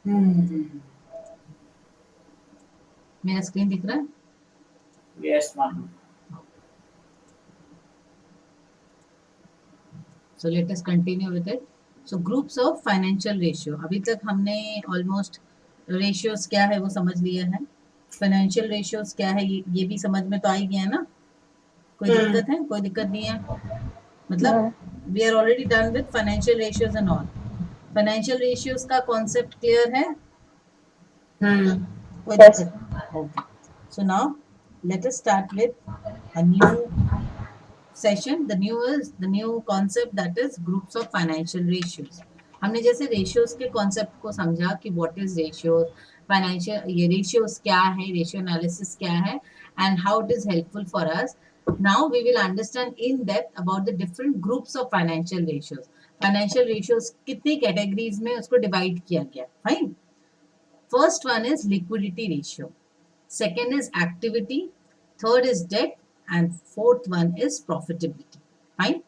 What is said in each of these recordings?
हम्म। मेरा स्क्रीन दिख रहा है? Yes ma'am. So let us continue with it. So groups of financial ratio, अभी तक हमने ऑलमोस्ट रेशियोज क्या है वो समझ लिया है. फाइनेंशियल रेशियोज क्या है ये भी समझ में तो आ ही गया ना. कोई हम्म। दिक्कत है? कोई दिक्कत नहीं है. मतलब No. We are already done with financial ratios and all. Financial ratios का कॉन्सेप्ट क्लियर है? हम्म। कोई Yes. दिक्कत नहीं. Okay. So now let us start with a new session. The new concept that is groups of financial ratios. हमने जैसे ratios के concept को समझा कि व्हाट इज रेशियोज, फाइनेंशियल ये रेशियोज क्या है, रेशियो एनालिसिस क्या है, and how it is helpful for us. Now we will understand in depth about the different groups of financial ratios. Financial ratios कितनी कैटेगरीज में उसको डिवाइड किया गया. Fine. First one is liquidity ratio, second is activity, third is debt, and fourth one is profitability. Fine.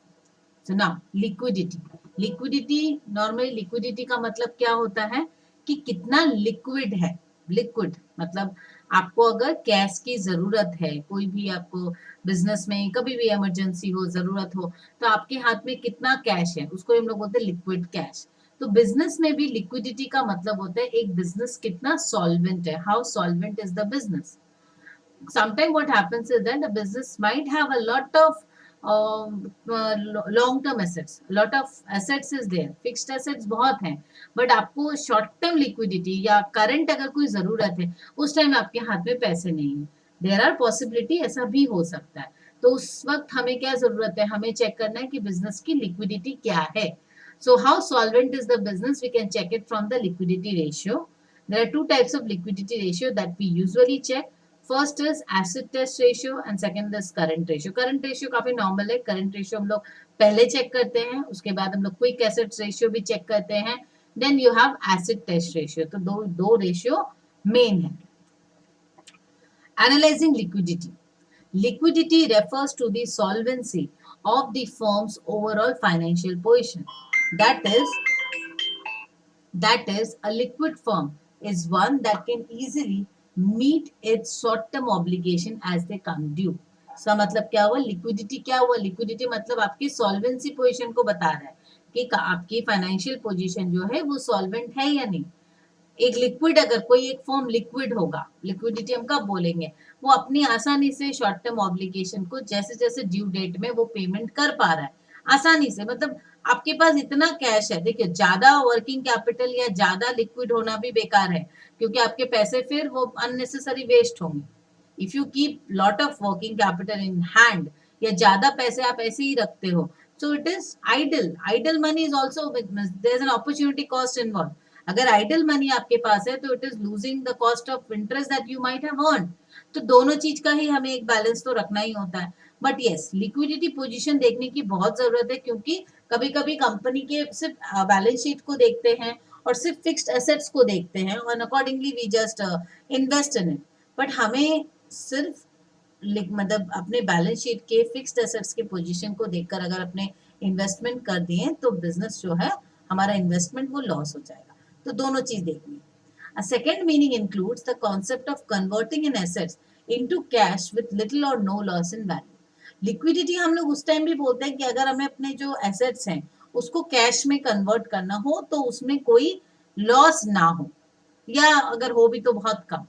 So now liquidity. Liquidity, normally liquidity का मतलब क्या होता है कि कितना लिक्विड है. लिक्विड मतलब आपको अगर कैश की जरूरत है, कोई भी आपको बिजनेस में कभी भी इमरजेंसी हो, जरूरत हो, तो आपके हाथ में कितना कैश है उसको हम लोग बोलते हैं लिक्विड कैश. तो बिजनेस में भी लिक्विडिटी का मतलब होता है एक बिजनेस कितना सॉल्वेंट है, how solvent is the business. Sometimes what happens is that the business might have a lot of long term assets, lot of assets is there, fixed assets बहुत हैं, but आपको short term liquidity या current अगर कोई जरूरत है उस time आपके हाथ में पैसे नहीं है. there are possibility, ऐसा भी हो सकता है. तो उस वक्त हमें क्या जरूरत है, हमें चेक करना है कि बिजनेस की लिक्विडिटी क्या है. So how solvent is the business? We can check it from the liquidity ratio. There are two types of liquidity ratio that we usually check. First is acid test ratio and second is current ratio. Current ratio काफी normal है. Current ratio हम लोग पहले check करते हैं, उसके बाद हम लोग क्विक एसिड रेशियो भी चेक करते हैं. Then you have acid test ratio. तो दो दो रेशियो मेन है. Analysing liquidity. Liquidity refers to the solvency of the firm's overall financial position. That is, a liquid firm is one that can easily meet its short-term obligation as they come due. इसका मतलब क्या हुआ, liquidity क्या हुआ, liquidity मतलब आपकी solvency position को बता रहा है कि आपकी फाइनेंशियल पोजीशन जो है वो सॉल्वेंट है या नहीं. एक लिक्विड, अगर कोई एक फॉर्म लिक्विड होगा, लिक्विडिटी हम कब बोलेंगे, वो अपनी आसानी से शॉर्ट टर्म ऑब्लिगेशन को जैसे जैसे ड्यू डेट में वो पेमेंट कर पा रहा है आसानी से. मतलब आपके पास इतना कैश है. देखिए ज्यादा वर्किंग कैपिटल या ज्यादा लिक्विड होना भी बेकार है, क्योंकि आपके पैसे फिर वो अननेसेसरी वेस्ट होंगे. If you keep lot of working capital in hand या ज्यादा पैसे आप ऐसे ही रखते हो, so it is idle. Idle money is also, there is an opportunity cost involved. अगर आइडल मनी आपके पास है तो it is losing the cost of interest that you might have earn. तो दोनों चीज का ही हमें एक बैलेंस तो रखना ही होता है. बट यस, लिक्विडिटी पोजीशन देखने की बहुत जरूरत है, क्योंकि कभी कभी कंपनी के सिर्फ बैलेंस शीट को देखते हैं और सिर्फ फिक्स्ड एसेट्स को देखते हैं और accordingly we just invest in it. But हमें सिर्फ मतलब अपने बैलेंस शीट के फिक्स्ड एसेट्स के पोजीशन को देखकर अगर अपने इन्वेस्टमेंट कर दिए तो बिजनेस जो है हमारा इन्वेस्टमेंट वो लॉस हो जाएगा. तो दोनों चीज देखनी है. A second meaning includes the concept of converting an assets into cash with little or no loss in value. Liquidity हम लोग उस टाइम भी बोलते हैं कि अगर हमें अपने जो एसेट्स हैं उसको कैश में कन्वर्ट करना हो तो उसमें कोई लॉस ना हो, या अगर हो भी तो बहुत कम,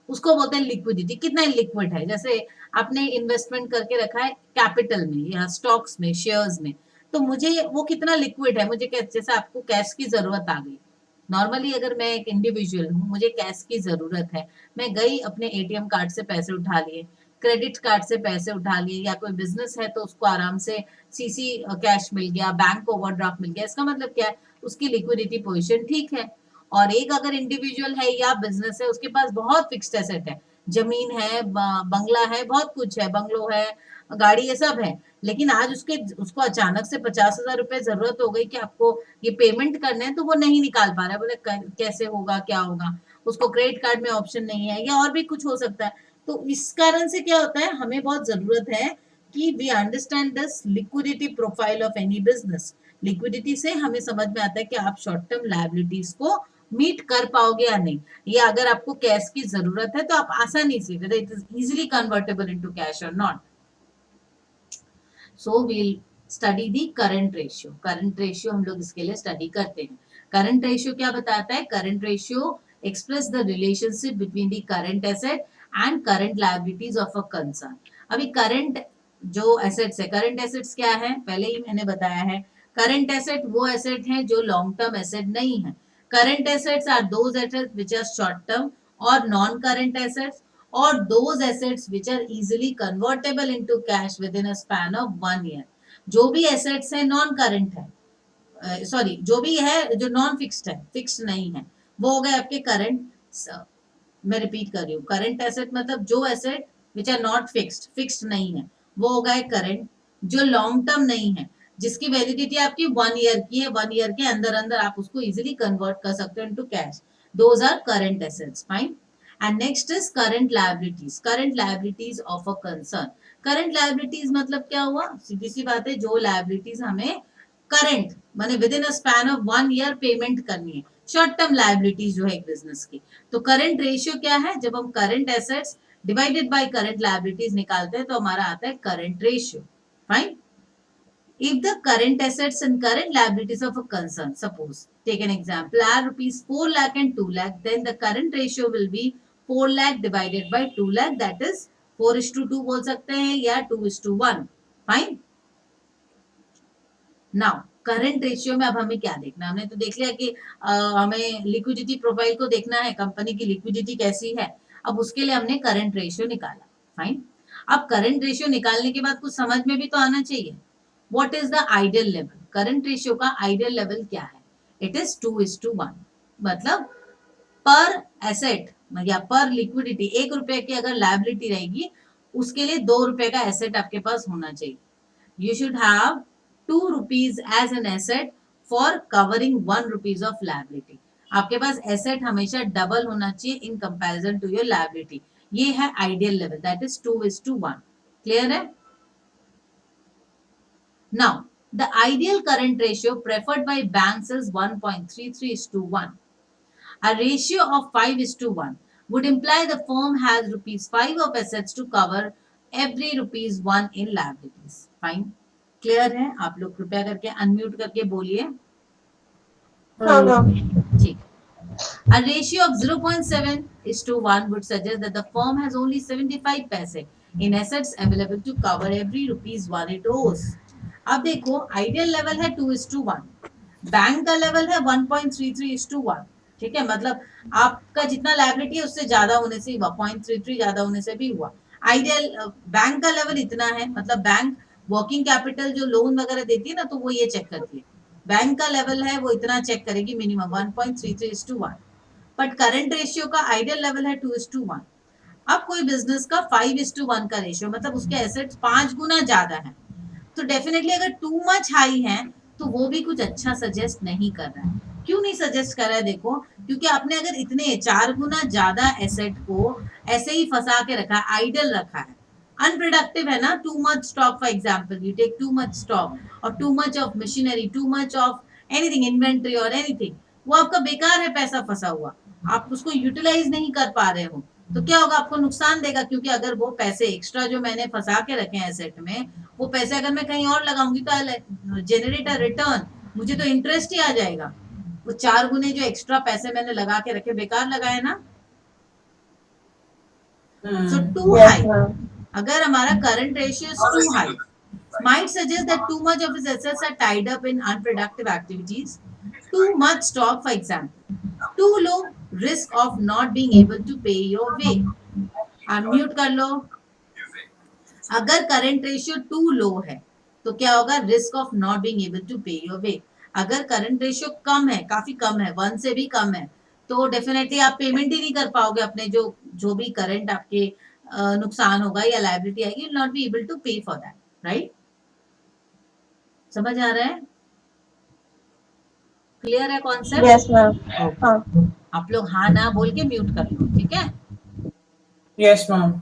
उसको बोलते हैं लिक्विडिटी. कितना लिक्विड है, जैसे आपने इन्वेस्टमेंट करके रखा है कैपिटल में या स्टॉक्स में, शेयर्स में, तो मुझे वो कितना लिक्विड है, मुझे जैसे आपको कैश की जरूरत आ गई. नॉर्मली अगर मैं एक इंडिविजुअल हूँ, मुझे कैश की जरूरत है, मैं गई अपने एटीएम कार्ड से पैसे उठा लिए, क्रेडिट कार्ड से पैसे उठा लिए, या कोई बिजनेस है तो उसको आराम से सीसी कैश मिल गया, बैंक ओवरड्राफ्ट मिल गया. इसका मतलब क्या है, उसकी लिक्विडिटी पोजीशन ठीक है. और एक अगर इंडिविजुअल है या बिजनेस है, उसके पास बहुत फिक्स्ड एसेट है, जमीन है, बंगला है, बहुत कुछ है, बंगलो है, गाड़ी, ये सब है, लेकिन आज उसको अचानक से 50,000 रुपए जरूरत हो गई कि आपको ये पेमेंट करने हैं, तो वो नहीं निकाल पा रहा है. बोले कैसे होगा, क्या होगा, उसको क्रेडिट कार्ड में ऑप्शन नहीं है, या और भी कुछ हो सकता है. तो इस कारण से क्या होता है, हमें बहुत जरूरत है कि we understand this liquidity profile of any business. Liquidity से हमें समझ में आता है कि आप शॉर्ट टर्म लायबिलिटीज को मीट कर पाओगे या नहीं, या अगर आपको कैश की जरूरत है तो आप आसानी से it is easily convertible into cash और not. So we'll study the current ratio. Current ratio हम लोग इसके लिए स्टडी करते हैं. करंट रेशियो क्या बताता है? Current ratio express the relationship between the current asset and current liabilities of a concern. अभी करंट जो एसेट्स है, करंट एसेट्स क्या है पहले ही मैंने बताया है. करंट एसेट वो एसेट है जो लॉन्ग टर्म एसेट नहीं है. Current assets are those assets which are short term और non current assets, or those assets which are easily convertible into cash within a span of 1 year. जो भी assets है non current है, sorry जो भी है जो नॉन फिक्स्ड है, फिक्स्ड नहीं है, वो हो गए आपके करंट. मैं रिपीट कर रही हूँ, करंट एसेट मतलब जो asset which are not fixed, fixed नहीं है, वो हो गए करंट. जो लॉन्ग टर्म नहीं है, जिसकी वैलिडिटी आपकी 1 ईयर की है, 1 ईयर के अंदर अंदर आप उसको इजिली कन्वर्ट कर सकते हो into cash, those are current assets. Fine. And next is current liabilities. Current liabilities of a concern. Current liabilities मतलब क्या हुआ? सीधी सी बात है, जो liabilities हमें current माने within a span of 1 year payment करनी है, शॉर्ट टर्म liabilities जो है एक बिजनेस की. तो करंट रेशियो क्या है? जब हम current assets divided by current liabilities निकालते हैं तो हमारा आता है current ratio. Fine. If the current assets and current liabilities of a concern, suppose, take an example, are rupees 4 lakh and 2 lakh, then the current ratio will be 4 lakh divided by 2 lakh, that is 4:2 बोल सकते हैं या 2:1. Fine. Now, current ratio में अब हमें क्या देखना है? हमने तो देख लिया कि हमें लिक्विडिटी प्रोफाइल को देखना है, कंपनी की लिक्विडिटी कैसी है. अब उसके लिए हमने करंट रेशियो निकाला. फाइन. अब करंट रेशियो निकालने के बाद कुछ समझ में भी तो आना चाहिए. What is the ideal level? Current ratio का आइडियल लेवल क्या है? It is 2:1. मतलब पर एसेट या पर लिक्विडिटी 1 रुपए की अगर लायबिलिटी रहेगी, उसके लिए 2 रुपए का एसेट आपके पास होना चाहिए. You should have 2 rupees as an asset for covering 1 rupees of liability. आपके पास एसेट हमेशा डबल होना चाहिए in comparison to your liability. ये है ideal level, that is 2:1. Clear है? Now, the ideal current ratio preferred by banks is 1.33:1. A ratio of 5:1 would imply the firm has rupees 5 of assets to cover every rupees 1 in liabilities. Fine. Clear है? आप लोग कृपया करके unmute करके बोलिए. ठीक. A ratio of 0.7:1 would suggest that the firm has only 75 paise in assets available to cover every rupees 1 it owes. अब देखो आइडियल लेवल है 2:1, बैंक का लेवल है 1.33:1. ठीक है, मतलब आपका जितना लायबिलिटी है उससे ज्यादा होने से हुआ, 0.33 ज्यादा होने से भी हुआ. आइडियल बैंक का लेवल इतना है, मतलब बैंक वर्किंग कैपिटल जो लोन वगैरह देती है ना, तो वो ये चेक करती है. बैंक का लेवल है वो इतना चेक करेगी मिनिमम 1.33:1. बट करंट रेशियो का आइडियल लेवल है 2:1. अब कोई बिजनेस का 5:1 का रेशियो मतलब उसके एसेट्स 5 गुना ज्यादा है, तो डेफिनेटली अगर टू मच हाई है तो वो भी कुछ अच्छा सजेस्ट नहीं कर रहा है. क्यों नहीं सजेस्ट कर रहा है? देखो, क्योंकि आपने अगर इतने 4 गुना ज्यादा एसेट को ऐसे ही फंसा के रखा है, आइडल रखा है, अनप्रोडक्टिव है ना. Too much stock, for example you take too much stock और too much of machinery, too much of anything, inventory और एनीथिंग, वो आपका बेकार है, पैसा फंसा हुआ, आप उसको यूटिलाइज नहीं कर पा रहे हो, तो क्या होगा? आपको नुकसान देगा. क्योंकि अगर वो पैसे एक्स्ट्रा जो मैंने फंसा के रखे हैं एसेट में, वो पैसे अगर मैं कहीं और लगाऊंगी तो जनरेट अ रिटर्न, मुझे तो इंटरेस्ट ही आ जाएगा. वो 4 गुने जो एक्स्ट्रा पैसे मैंने लगा के रखे, बेकार लगाए ना. सो टू हाई, अगर हमारा current ratio is too high, might suggest that too much of his assets are tied up in unproductive activities. Too much stock, for example. Too low risk of not being able to pay your way. Unmute कर लो. अगर current ratio to low है तो क्या होगा? Risk of not being able to pay your way. अगर current ratio कम है, काफी कम है, 1 से भी कम है, तो डेफिनेटली आप पेमेंट ही नहीं कर पाओगे अपने जो भी करंट आपके नुकसान होगा या लायबिलिटी आएगी, you will not be able to pay for that. Right? समझ आ रहा है? क्लियर है कॉन्सेप्ट? Yes ma'am. हाँ. आप लोग हाँ ना बोल के म्यूट कर लो. ठीक है? Yes ma'am.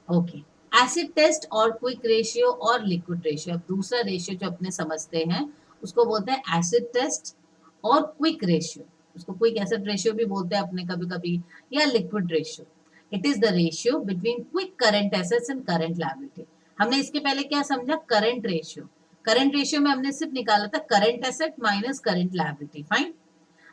Okay. Acid test और क्विक रेशियो और लिक्विड रेशियो. अब दूसरा रेशियो जो अपने समझते हैं उसको बोलते हैं एसिड टेस्ट और क्विक रेशियो। उसको क्विक एसिड रेशियो भी बोलते हैं अपने कभी कभी, या liquid ratio. It is the ratio between quick current assets and current liability. हमने इसके पहले क्या समझा, करंट रेशियो। करंट रेशियो में हमने सिर्फ निकाला था current asset minus current liability, fine.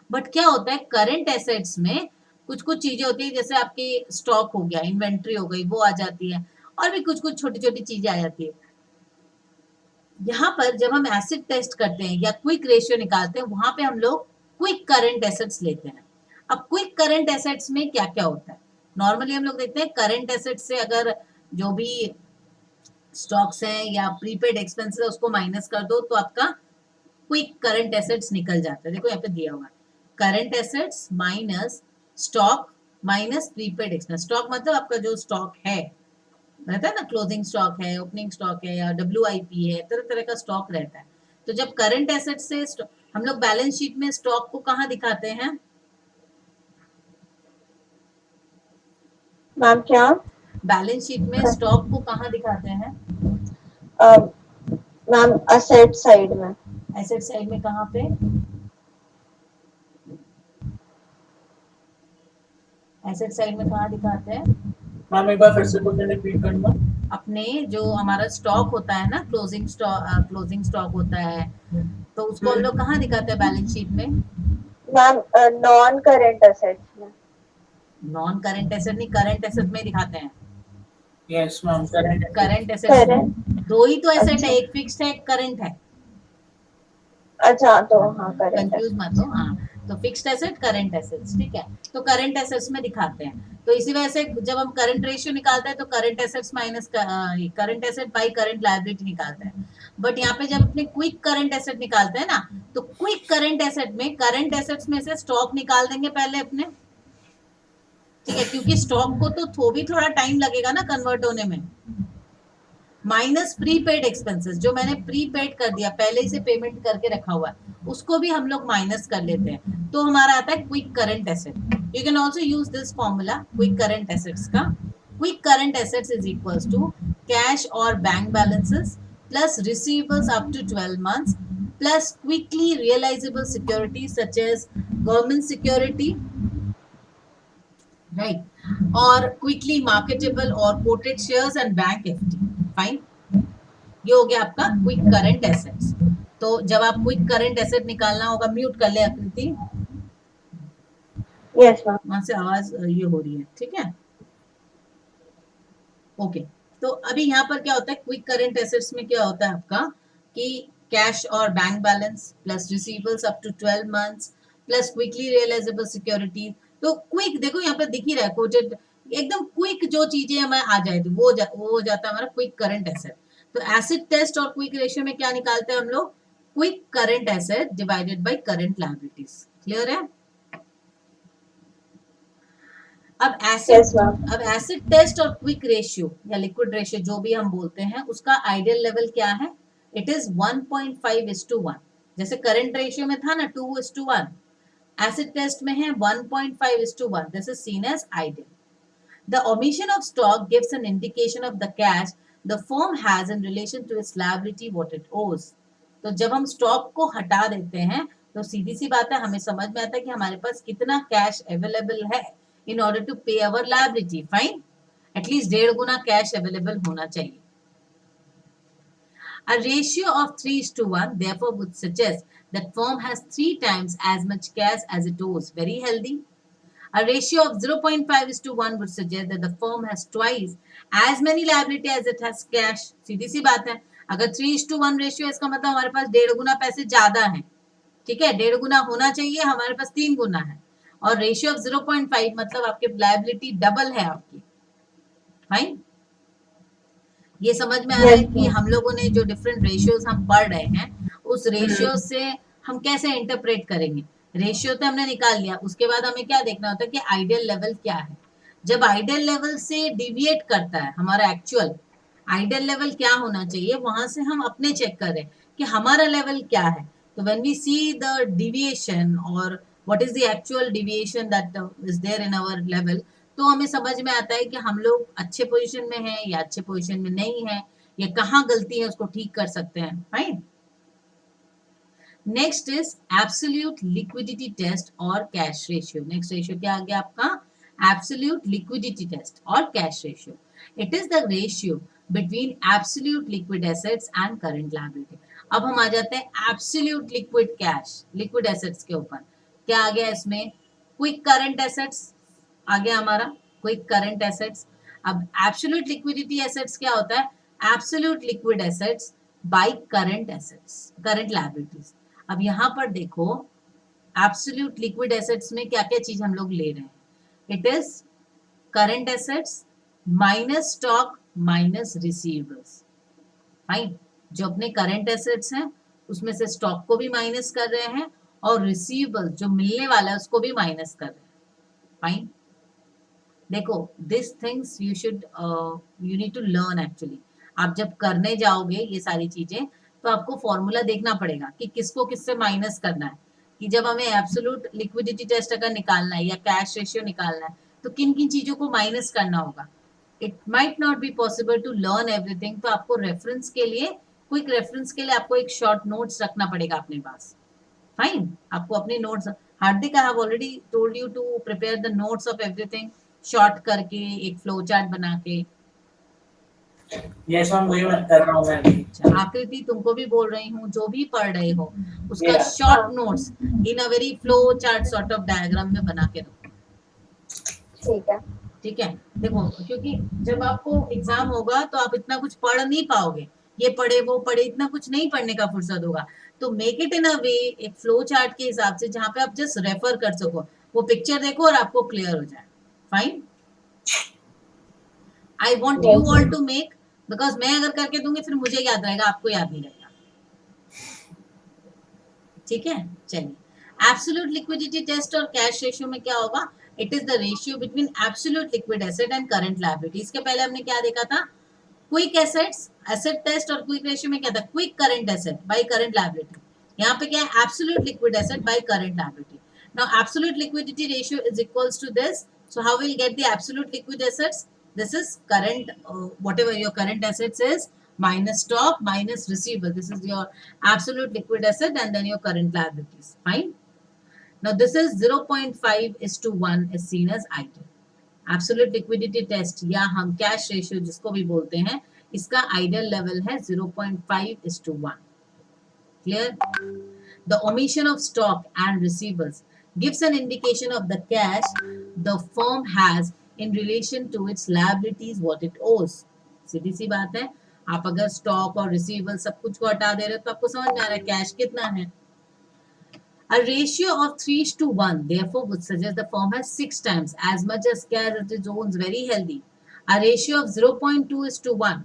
But क्या होता है करंट एसेट्स में कुछ कुछ चीजें होती है, जैसे आपकी स्टॉक हो गया, इन्वेंट्री हो गई, वो आ जाती है, और भी कुछ कुछ छोटी छोटी चीजें आ जाती है। यहाँ पर जब हम एसिड टेस्ट करते हैं या क्विक रेशियो निकालते हैं, वहां पे हम लोग क्विक करंट एसेट्स लेते हैं। अब क्विक करंट एसेट्स में क्या क्या होता है, नॉर्मली हम लोग देखते हैं करंट एसेट्स से अगर जो भी स्टॉक्स हैं या प्रीपेड एक्सपेंसेस है उसको माइनस कर दो तो आपका क्विक करंट एसेट्स निकल जाता है। देखो यहाँ पे दिया हुआ है current assets minus stock minus prepaid expense. Stock मतलब आपका जो स्टॉक है, रहता है ना, क्लोजिंग स्टॉक है, ओपनिंग स्टॉक है, या WIP है, तरह तरह का स्टॉक रहता है। तो जब करंट एसेट से हम लोग बैलेंस शीट में स्टॉक को कहाँ दिखाते हैं मैम? क्या? बैलेंस शीट में स्टॉक को कहाँ दिखाते हैं मैम असेट साइड में। एसेट साइड में कहाँ पे, एसेट साइड में कहाँ दिखाते हैं मैम एक बार फिर से क्वेश्चन रिपीट करना। अपने जो हमारा स्टॉक होता है ना, क्लोजिंग स्टॉक होता है, तो उसको हम लोग कहाँ दिखाते हैं बैलेंस शीट में? मैम नॉन करंट असेट्स में। नॉन करंट एसेट नहीं, करंट एसेट में दिखाते हैं। Yes ma'am, correct. Current asset current. दो ही तो एसेट अच्छा। है, एक फिक्स्ड है, एक करंट है। अच्छा, तो हाँ करंट कंफ्यूज मत हो, हाँ। तो फिक्स्ड एसेट, करंट एसेट्स, ठीक है। तो करंट एसेट्स में दिखाते हैं। तो इसी वजह से जब हम करंट रेशियो निकालते हैं तो current assets minus current asset by current liability निकालते हैं। बट यहाँ पे जब अपने क्विक करंट एसेट निकालते हैं ना, तो क्विक करंट एसेट में करंट एसेट्स में से स्टॉक निकाल देंगे पहले अपने, ठीक है, क्योंकि स्टॉक को तो भी थोड़ा टाइम लगेगा ना कन्वर्ट होने में। माइनस प्रीपेड एक्सपेंसेस, जो मैंने प्रीपेड कर दिया, पहले ही से पेमेंट करके रखा हुआ है, उसको भी हम लोग माइनस कर लेते हैं, तो हमारा आता है quick current asset. You can also use this formula quick current assets का। Quick current assets is equals to cash और bank balances plus receivables up to 12 months plus quickly realisable security such as government security, right, और quickly marketable और quoted shares and bank FD, fine. ये हो गया आपका quick current assets. तो जब आप क्विक करंट एसेट निकालना होगा, म्यूट कर ले आकृति, यस मैम। वहां से आवाज ये हो रही है, ठीक है, ओके। तो अभी यहाँ पर क्या होता है, क्विक करंट एसेट्स में क्या होता है आपका कि कैश और bank balance plus receivables up to 12 months plus quickly realisable securities. तो क्विक देखो यहाँ पे दिख ही रहा है कोटेड, एकदम क्विक जो चीजें हमें आ जाए तो वो हो जाता है हमारा क्विक करंट एसेट। तो एसिड टेस्ट और क्विक रेशियो में क्या निकालते हैं हम लोग, quick current asset divided by current liabilities. Clear है? अब Yes, ma'am. एसिड टेस्ट और क्विक रेशियो या लिक्विड रेशियो जो भी हम बोलते हैं, उसका आइडियल लेवल क्या है, इट इज 1.5:1। जैसे करंट रेशियो में था ना 2:1, एसिड टेस्ट में है 1.5:1। This is seen as ideal. The omission of stock gives an indication of the cash the firm has in relation to its liability what it owes। तो जब हम stock को हटा देते हैं तो सीधी सी बात है, हमें समझ में आता है कि हमारे पास कितना कैश अवेलेबल है इन ऑर्डर टू पे अवर लायबिलिटी, फाइन। एटलीस्ट 1.5 गुना कैश अवेलेबल होना चाहिए। A ratio of 3:1 therefore would suggest that firm has 3 times as much cash as it owes. Very healthy. A ratio of 0.5:1 would suggest that the firm has twice as many liability as it has cash. सीधी सी बात है, अगर 3:1 ratio, इसका मतलब हमारे पास 1.5 गुना पैसे ज्यादा हैं, ठीक है, 1.5 गुना होना चाहिए, हमारे पास 3 गुना है। और रेशियो ऑफ 0.5 मतलब आपकी लायबिलिटी डबल है आपकी, फाइन। ये समझ में आ रहा है कि हम लोगों ने जो डिफरेंट रेशियोज हम पढ़ रहे हैं, उस रेशियो से हम कैसे इंटरप्रेट करेंगे। रेशियो तो हमने निकाल लिया, उसके बाद हमें क्या देखना होता है कि आइडियल लेवल क्या है। जब आइडियल लेवल से डिविएट करता है हमारा एक्चुअल, आइडियल लेवल क्या होना चाहिए, वहां से हम अपने चेक करें कि हमारा लेवल क्या है। तो when we see the deviation और what is the actual deviation that is there in our level, तो हमें समझ में आता है कि हम लोग अच्छे पोजीशन में हैं या अच्छे पोजीशन में नहीं है, या कहाँ गलती है उसको ठीक कर सकते हैं, fine. Next is absolute liquidity test और कैश रेशियो. नेक्स्ट रेशियो क्या आ गया आपका? एब्सोल्यूट लिक्विडिटी टेस्ट और cash ratio. It is the ratio between absolute liquid assets and current liability. अब हम आ जाते हैं absolute liquid cash liquid assets के ऊपर. क्या आ गया इसमें? क्विक करंट एसेट्स आ गया हमारा, क्विक करंट एसेट्स. अब एब्सोल्यूट लिक्विडिटी एसेट्स क्या होता है? Absolute liquid assets by current assets, current liabilities. अब यहां पर देखो एब्सोल्यूट लिक्विड एसेट्स में क्या क्या चीज हम लोग ले रहे हैं. It is current assets minus stock minus receivables. Fine. जो अपने करंट एसेट्स हैं उसमें से स्टॉक को भी माइनस कर रहे हैं और रिसीवेबल जो मिलने वाला है उसको भी माइनस कर रहे हैं. फाइन. देखो this things you should you need to learn actually. आप जब करने जाओगे ये सारी चीजें तो आपको फॉर्मूला देखना पड़ेगा कि किसको किससे माइनस करना है. कि जब हमें एब्सोल्यूट लिक्विडिटी टेस्ट अगर निकालना है या कैश रेशियो निकालना है तो किन किन चीजों को माइनस करना होगा. It might not be possible to learn everything. तो आपको रेफरेंस के लिए, क्विक रेफरेंस के लिए आपको एक शॉर्ट नोट्स रखना पड़ेगा अपने पास. फाइन. आपको अपने notes, Hardik I have already told you to prepare the notes of everything short करके, एक फ्लो चार्ट बना के. यस मैम, वही मैं कर रहा हूँ मैं भी. आकृति तुमको भी बोल रही हूँ, जो भी पढ़ रहे हो उसका Yeah. Short notes in a very flow chart sort of diagram में बना के रखो. ठीक है. ठीक है. देखो क्योंकि जब आपको एग्जाम होगा तो आप इतना कुछ पढ़ नहीं पाओगे. ये पढ़े वो पढ़े इतना कुछ नहीं पढ़ने का फुर्सत होगा. तो मेक इट इन अ वे, एक फ्लो चार्ट के हिसाब से जहां पे आप जस्ट रेफर कर सको. वो पिक्चर देखो और आपको क्लियर हो जाए. Fine. I want you all to make, because मैं अगर करके दूंगी फिर मुझे याद रहेगा, आपको याद नहीं रहेगा. ठीक है. चलिए. एब्सोल्यूट लिक्विडिटी टेस्ट और कैश रेशियो में क्या होगा? It is the ratio between absolute liquid asset and current liability. इसके पहले हमने क्या देखा था? क्विक एसेट्स एसेट टेस्ट और क्विक रेशियो में क्या था? Quick current asset by current liability. यहाँ पे क्या है? Absolute liquid asset by current liability. Now absolute liquidity ratio is equals to this. So how we'll get the absolute liquid assets? This is current, whatever your current assets is, minus stock minus receivable. This is your absolute liquid asset and then your current liabilities. Fine. Now this is 0.5 is to 1 is seen as ideal. Absolute liquidity test या हम cash ratio जिसको भी बोलते हैं, इसका ideal level है 0.5 is to 1. Clear? The omission of stock and receivables gives an indication of the cash the firm has in relation to its liabilities, what it owes. सीधी सी बात है. आप अगर स्टॉक और रिसीवेबल सब कुछ को हटा दे रहे हो तो आपको समझ में आ रहा है कैश कितना है. A ratio of 3:1 therefore would suggest the firm has 6 times as much as cash as it owns. Very healthy. A ratio of 0.2:1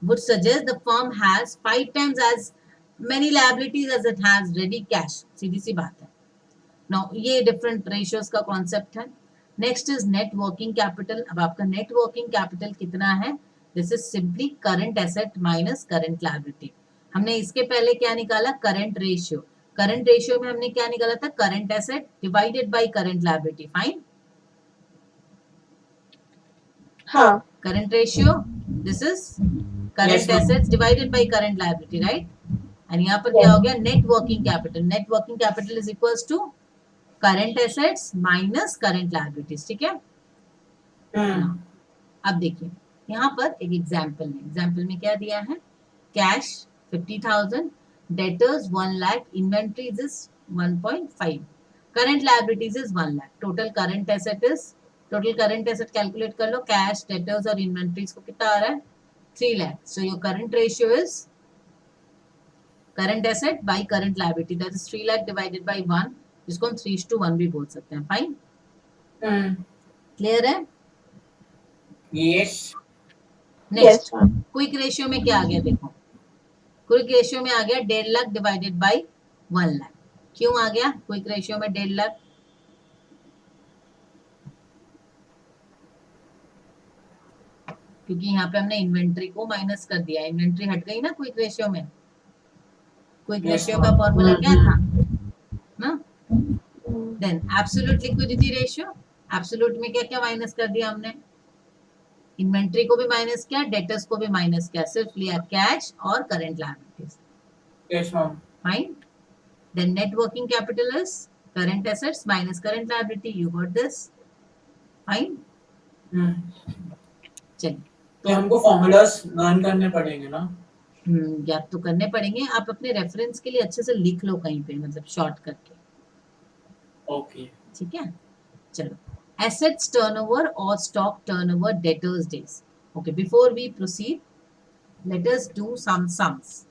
would suggest the firm has 5 times as many liabilities as it has ready cash. सीधी सी बात है. Now ये different ratios का concept है. Next is net working capital. अब आपका net working capital कितना है? This is simply current asset minus current liability. हमने इसके पहले क्या निकाला? current ratio. current ratio में हमने क्या निकाला था? current asset divided by current liability. Fine. हाँ. current ratio, this is current Yes, ma'am. assets divided by current liability, right? and यहाँ पर क्या हो गया? net working capital. net working capital is equals to current assets minus current liabilities. ठीक है. अब देखिए यहाँ पर एक एग्जाम्पल है. एग्जाम्पल में क्या दिया है? Cash 50,000, debtors 1 lakh, inventories is 1.5, current liabilities is 1 lakh. Total current asset is, total current asset calculate कर लो. कैश, डेटर्स और इन्वेंट्रीज को कितना आ रहा है? 3 lakh. So your current ratio is current asset by current liability, that is 3 lakh divided by 1, जिसको हम 3:1 भी बोल सकते हैं. फाइन. क्लियर है? Yes. Next Yes, ma'am. Quick ratio में क्या आ गया? देखो क्विक रेशियो में आ गया 1.5 लाख डिवाइडेड बाय 1 लाख. क्यों आ गया क्विक रेशियो में 1.5 लाख? क्योंकि यहाँ पे हमने इन्वेंट्री को माइनस कर दिया. इन्वेंट्री हट गई ना क्विक रेशियो में. क्विक Yes, रेशियो का ma'am. फॉर्मूला क्या था ना? Hmm. Then absolute liquidity ratio. Absolute में क्या क्या माइनस कर दिया हमने? इन्वेंट्री को भी माइनस किया, डेटर्स को भी माइनस किया, सिर्फ लिया कैश और current liabilities. Yes ma'am. Fine. Then net working capital is current assets minus current liability. You got this? Fine. चलिए, तो हमको फॉर्मूलास लर्न करने पड़ेंगे ना? गैप तो करने पड़ेंगे. आप अपने रेफरेंस के लिए अच्छे से लिख लो कहीं पे, मतलब शॉर्ट करके. ओके. ठीक है, चलो. Assets turnover or stock turnover debtors days. Okay, before we proceed, let us do some sums.